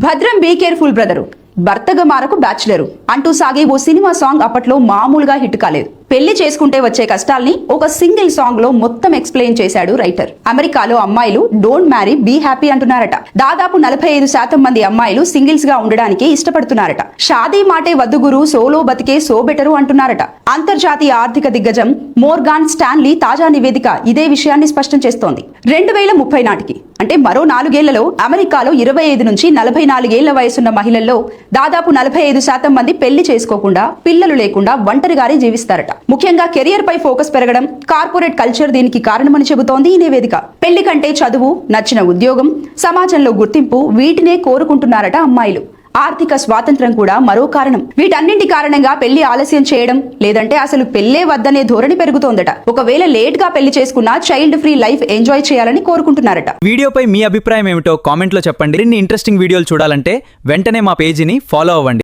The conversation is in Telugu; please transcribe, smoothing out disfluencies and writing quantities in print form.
భద్రం బీ కేర్ఫుల్ బ్రదరు, భర్తగా మారకు బ్యాచులరు అంటూ సాగే ఓ సినిమా సాంగ్ అప్పట్లో మామూలుగా హిట్ కాలేదు. పెళ్లి చేసుకుంటే వచ్చే కష్టాల్ని ఒక సింగిల్ సాంగ్ లో మొత్తం ఎక్స్ప్లెయిన్ చేశాడు రైటర్. అమెరికాలో అమ్మాయిలు డోంట్ మ్యారీ బీ హ్యాపీ అంటున్నారట. దాదాపు 45% మంది అమ్మాయిలు సింగిల్స్ గా ఉండడానికి ఇష్టపడుతున్నారట. షాదీ మాటే వద్దు గురు, సోలో బతికే సో బెటరు అంటున్నారట. అంతర్జాతీయ ఆర్థిక దిగ్గజం మోర్గాన్ స్టాన్లీ తాజా నివేదిక ఇదే విషయాన్ని స్పష్టం చేస్తోంది. 2030 నాటికి అంటే మరో 4 ఏళ్లలో అమెరికాలో 25 నుంచి 44 ఏళ్ల వయసున్న మహిళల్లో దాదాపు 45% మంది పెళ్లి చేసుకోకుండా, పిల్లలు లేకుండా ఒంటరిగానే జీవిస్తారట. ముఖ్యంగా కెరియర్ పై ఫోకస్ పెరగడం, కార్పొరేట్ కల్చర్ దీనికి కారణమని చెబుతోంది ఈ నివేదిక. పెళ్లి కంటే చదువు, నచ్చిన ఉద్యోగం, సమాజంలో గుర్తింపు వీటినే కోరుకుంటున్నారట అమ్మాయిలు. ఆర్థిక స్వాతంత్రం కూడా మరో కారణం. వీటన్నింటి కారణంగా పెళ్లి ఆలస్యం చేయడం, లేదంటే అసలు పెళ్లే వద్దనే ధోరణి పెరుగుతోందట. ఒకవేళ లేట్ గా పెళ్లి చేసుకున్నా చైల్డ్ ఫ్రీ లైఫ్ ఎంజాయ్ చేయాలని కోరుకుంటున్నారట. వీడియోపై మీ అభిప్రాయం ఏమిటో కామెంట్ లో చెప్పండి. ఇన్ని ఇంట్రెస్టింగ్ వీడియోలు చూడాలంటే వెంటనే మా పేజీని ఫాలో అవ్వండి.